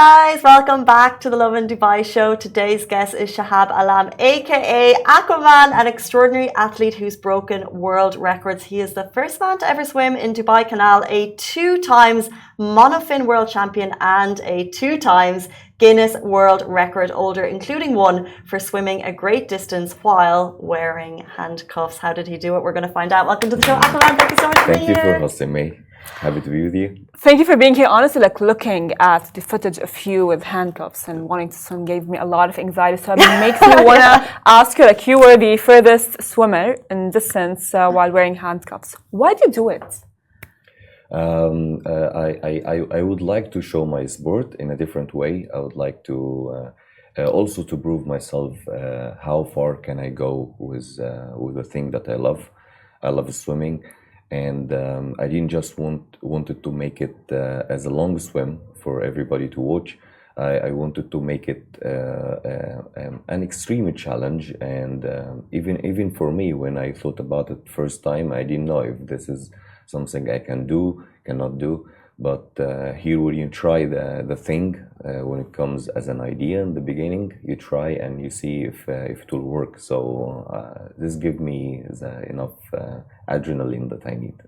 guys, welcome back to the Lovin Dubai show. Today's guest is Shahab Alam, aka Aquaman, an extraordinary athlete who's broken world records. He is the first man to ever swim in Dubai Canal, a 2 times monofin world champion and a 2 times Guinness World Record holder, including one for swimming a great distance while wearing handcuffs. How did he do it? We're going to find out. Welcome to the show, Aquaman. Thank you so much for being here. Thank you for hosting me. Happy to be with you. Thank you for being here. Honestly, looking at the footage of you with handcuffs and wanting to swim gave me a lot of anxiety. So it makes me want to ask you, you were the furthest swimmer in distance while wearing handcuffs. Why do you do it? I would like to show my sport in a different way. I would like to also to prove myself how far can I go with the thing that I love. I love swimming. And I didn't just wanted to make it as a long swim for everybody to watch. I wanted to make it an extreme challenge, and even for me, when I thought about it first time, I didn't know if this is something I can do, cannot do. But here, when you try the thing, when it comes as an idea in the beginning, you try and you see if it will work. So this gives me enough adrenaline that I need.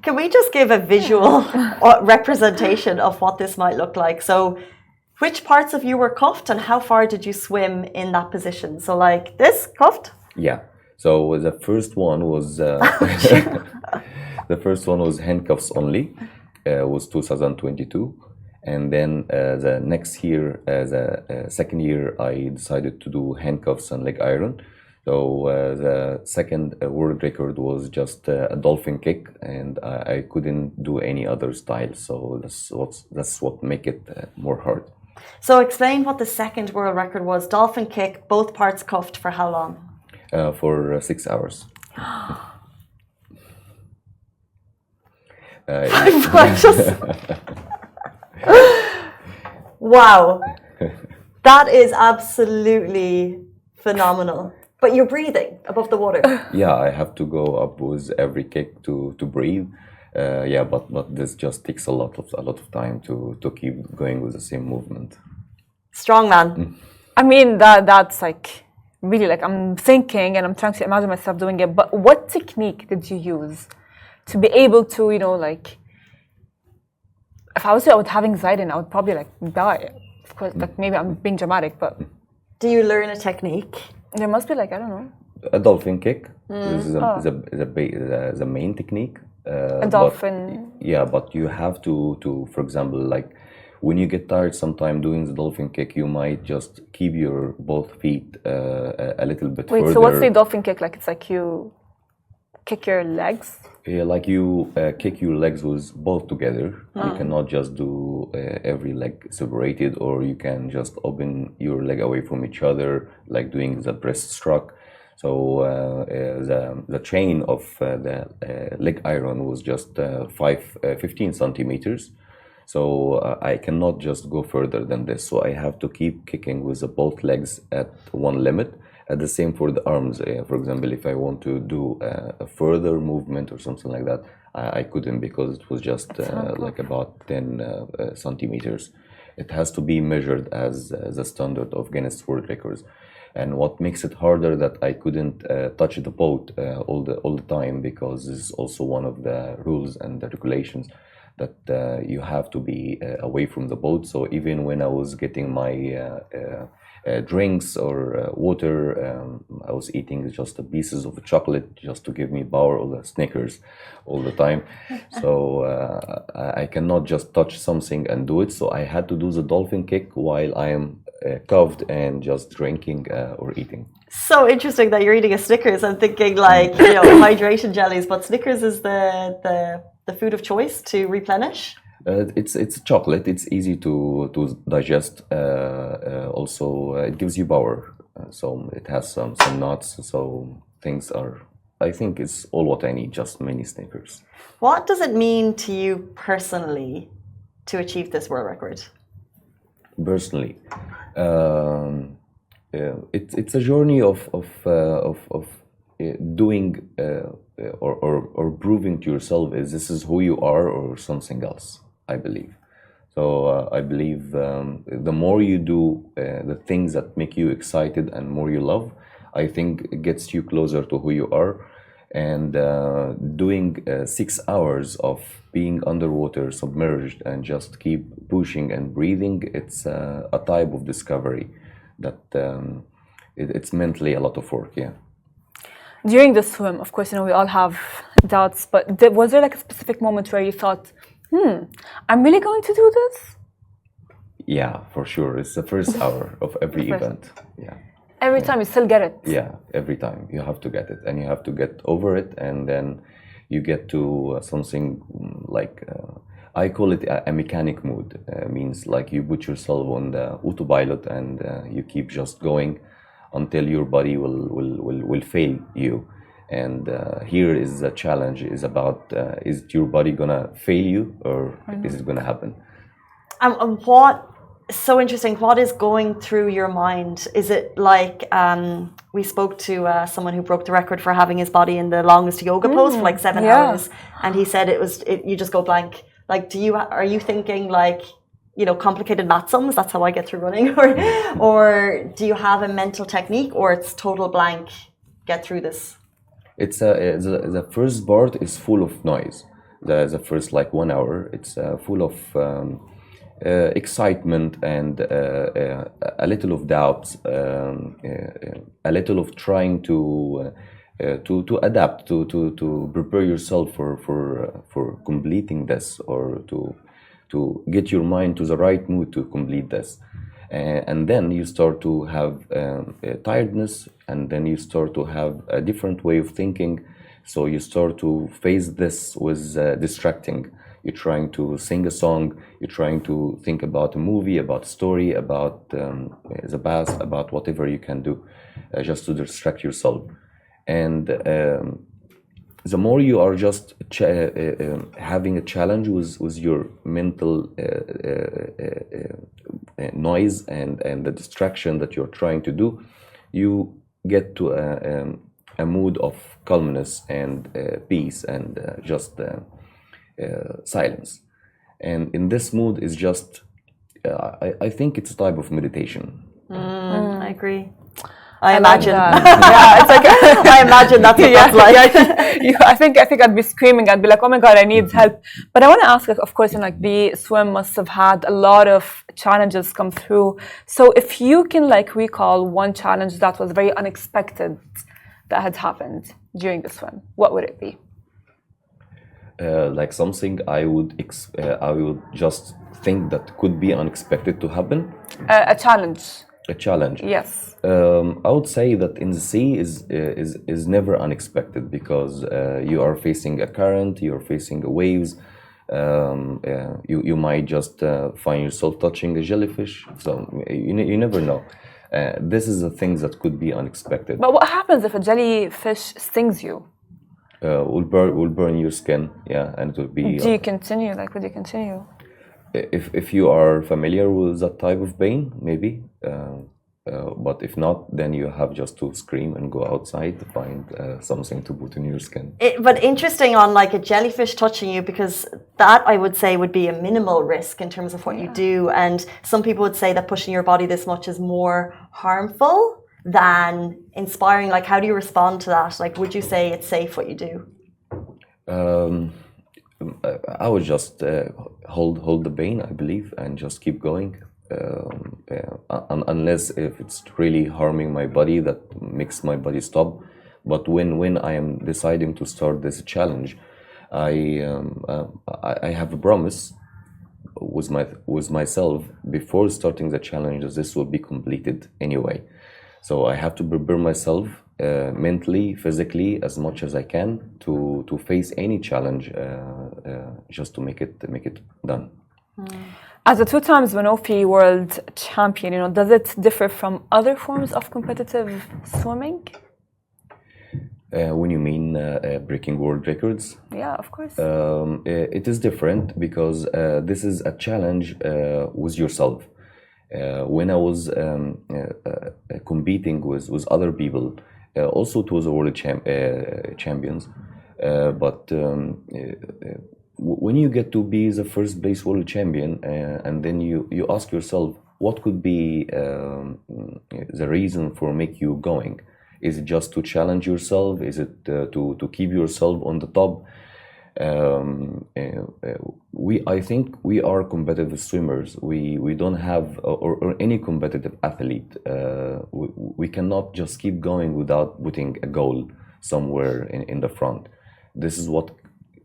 Can we just give a visual representation of what this might look like? So which parts of you were cuffed and how far did you swim in that position? So like this, cuffed? Yeah. So the first one was the first one was handcuffs only. Was 2022, and then the next year, the second year, I decided to do handcuffs and leg iron. So the second world record was just a dolphin kick, and I couldn't do any other style. So that's what make it more hard. So explain what the second world record was. Dolphin kick, both parts cuffed for how long? For 6 hours. Wow, that is absolutely phenomenal. But you're breathing above the water. Yeah, I have to go up with every kick to breathe. Yeah, but this just takes a lot of time to keep going with the same movement. Strong man. I mean that's really I'm thinking and I'm trying to imagine myself doing it. But what technique did you use to be able to, if I was to, I would have anxiety and I would probably die. Of course, maybe I'm being dramatic, but do you learn a technique? There must be I don't know. A dolphin kick is the main technique. A dolphin. But you have to, for example, when you get tired sometime doing the dolphin kick, you might just keep your both feet a little bit further. Wait, so what's the dolphin kick like? It's you kick your legs? Yeah, you kick your legs with both together. You cannot just do every leg separated, or you can just open your leg away from each other, like doing the breaststroke. So the chain of the leg iron was just 15 centimeters. So I cannot just go further than this. So I have to keep kicking with both legs at one limit. The same for the arms. For example, if I want to do a further movement or something like that, I couldn't, because it was just about 10 centimeters. It has to be measured as the standard of Guinness World Records. And what makes it harder that I couldn't touch the boat all the time, because this is also one of the rules and the regulations that you have to be away from the boat. So even when I was getting my drinks or water, I was eating just pieces of chocolate just to give me power, or the Snickers all the time. So I cannot just touch something and do it. So I had to do the dolphin kick while I am cuffed and just drinking or eating. So interesting that you're eating a Snickers. I'm thinking hydration jellies, but Snickers is the food of choice to replenish. It's chocolate. It's easy to digest. Also, it gives you power. So it has some nuts. So things are. I think it's all what I need. Just many Snickers. What does it mean to you personally to achieve this world record? Personally, it's a journey of doing or proving to yourself is this is who you are or something else. I believe So I believe the more you do the things that make you excited and more you love, I think it gets you closer to who you are. And doing 6 hours of being underwater, submerged, and just keep pushing and breathing, it's a type of discovery that it's mentally a lot of work, yeah. During the swim, of course, we all have doubts, but was there like a specific moment where you thought, I'm really going to do this? Yeah, for sure. It's the first hour of every event. Yeah. Every time you still get it? Yeah, every time. You have to get it, and you have to get over it, and then you get to something like, I call it a mechanic mood. Means like you put yourself on the autopilot and you keep just going until your body will fail you. And here is the challenge, is about, is your body gonna fail you, or is it gonna happen? So interesting. What is going through your mind? Is it like we spoke to someone who broke the record for having his body in the longest yoga pose for like 7 hours, and he said you just go blank. Like, are you thinking like, complicated math sums? That's how I get through running, or do you have a mental technique, or it's total blank? Get through this. It's the first part is full of noise. The first like 1 hour, it's full of excitement and a little of doubts, a little of trying to adapt, to prepare yourself for completing this, or to get your mind to the right mood to complete this. And then you start to have tiredness, and then you start to have a different way of thinking. So you start to face this with distracting. You're trying to sing a song, you're trying to think about a movie, about a story, about the past, about whatever you can do, just to distract yourself. And the more you are just having a challenge with your mental noise and the distraction that you're trying to do, you get to a mood of calmness and peace and just silence. And in this mood is just, I think it's a type of meditation. I agree. I imagine. Yeah, it's like I imagine that's what that's like. I think I'd be screaming. I'd be like, "Oh my God, I need help!" But I want to ask, of course, the swim must have had a lot of challenges come through. So if you can recall one challenge that was very unexpected that had happened during the swim, what would it be? Like something I would just think that could be unexpected to happen. A challenge. A challenge. Yes. I would say that in the sea is never unexpected, because you are facing a current, you're facing waves. You might just find yourself touching a jellyfish. So you never know. This is the things that could be unexpected. But what happens if a jellyfish stings you? Will burn your skin, yeah, and it will be. Do you continue? Would you continue? If you are familiar with that type of pain, maybe. But if not, then you have just to scream and go outside to find something to put in your skin. But interesting on a jellyfish touching you, because that I would say would be a minimal risk in terms of what you do. And some people would say that pushing your body this much is more harmful than inspiring. How do you respond to that? Would you say it's safe what you do? I would just hold the pain, I believe, and just keep going. Unless if it's really harming my body, that makes my body stop. But when I am deciding to start this challenge, I have a promise with myself before starting the challenge that this will be completed anyway. So I have to prepare myself mentally, physically, as much as I can to face any challenge, just to make it done. As a 2 times Manofi world champion, does it differ from other forms of competitive swimming? When you mean breaking world records? Yeah, of course. It is different because this is a challenge with yourself. When I was competing with other people, also it was a world champions, but when you get to be the first place world champion, and then you ask yourself, what could be the reason for make you going? Is it just to challenge yourself? Is it to keep yourself on the top? I think we are competitive swimmers. We don't have, or any competitive athlete, we cannot just keep going without putting a goal somewhere in the front. This is what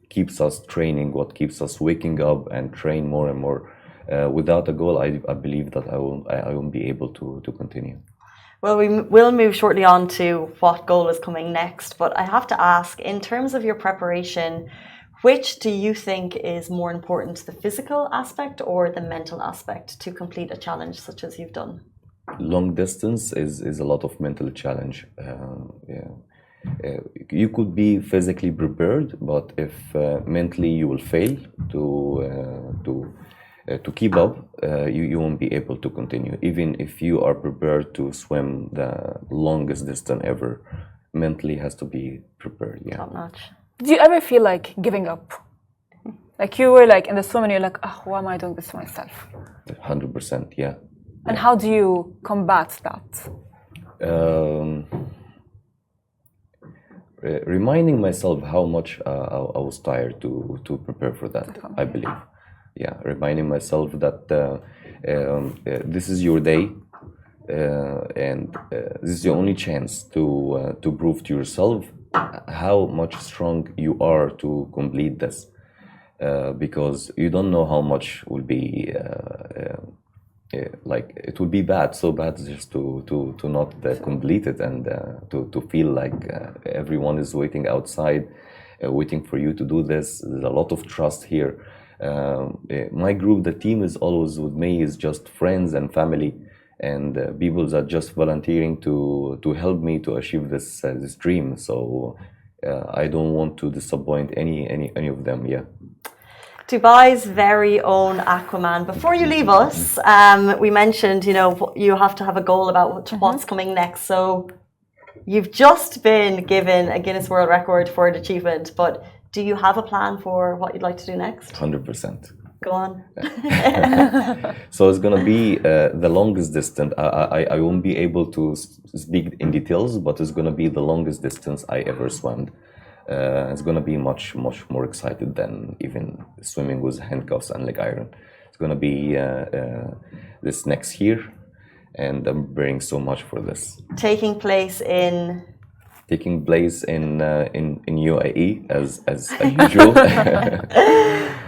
keeps us training, what keeps us waking up and train more and more. Without a goal, I believe that I won't be able to continue. Well, we will move shortly on to what goal is coming next, but I have to ask, in terms of your preparation, which do you think is more important, the physical aspect or the mental aspect to complete a challenge such as you've done? Long distance is a lot of mental challenge. You could be physically prepared, but if mentally you will fail to keep up, you won't be able to continue. Even if you are prepared to swim the longest distance ever, mentally has to be prepared. Yeah. Top notch. Do you ever feel like giving up? Like you were like in the swim and you're like, oh, why am I doing this to myself? 100%, yeah. And how do you combat that? Reminding myself how much I was tired to prepare for that, I believe. Yeah, reminding myself that this is your day, and this is your only chance to prove to yourself how much strong you are to complete this, because you don't know how much will be like it would be so bad just to not complete it, and to feel like everyone is waiting outside, waiting for you to do this. There's a lot of trust here. My group, the team is always with me, is just friends and family, and people that just volunteering to help me to achieve this dream. So I don't want to disappoint any of them. Yeah. Dubai's very own Aquaman. Before you leave us, we mentioned, you have to have a goal about what's coming next. So you've just been given a Guinness World Record for an achievement, but do you have a plan for what you'd like to do next? 100%. Go on. So it's gonna be the longest distance. I won't be able to speak in details, but it's gonna be the longest distance I ever swam. It's gonna be much more excited than even swimming with handcuffs and leg iron. It's gonna be this next year, and I'm preparing so much for this. Taking place in UAE as usual.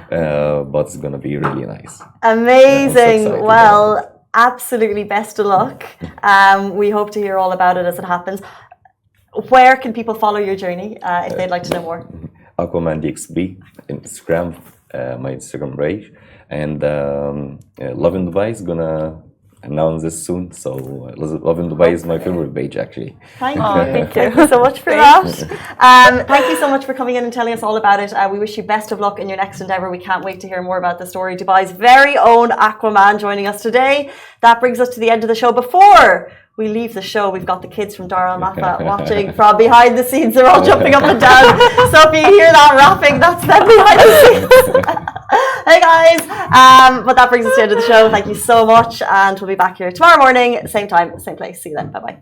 But it's gonna be really nice. Amazing. Well, absolutely best of luck. We hope to hear all about it as it happens. Where can people follow your journey if they'd like to know more? Aquaman DXB, Instagram, my Instagram page, and Lovin Dubai is gonna announce this soon. So Lovin Dubai is my favorite page, actually. Thank you. Thank you so much for that. Thank you so much for coming in and telling us all about it. We wish you best of luck in your next endeavor. We can't wait to hear more about the story. Dubai's very own Aquaman joining us today. That brings us to the end of the show. Before we leave the show, we've got the kids from Dar Al Mafa watching from behind the scenes. They're all jumping up and down. So if you hear that rapping, that's them behind the scenes. Hey guys, but that brings us to the end of the show. Thank you so much, and we'll be back here tomorrow morning, same time, same place. See you then. Bye bye.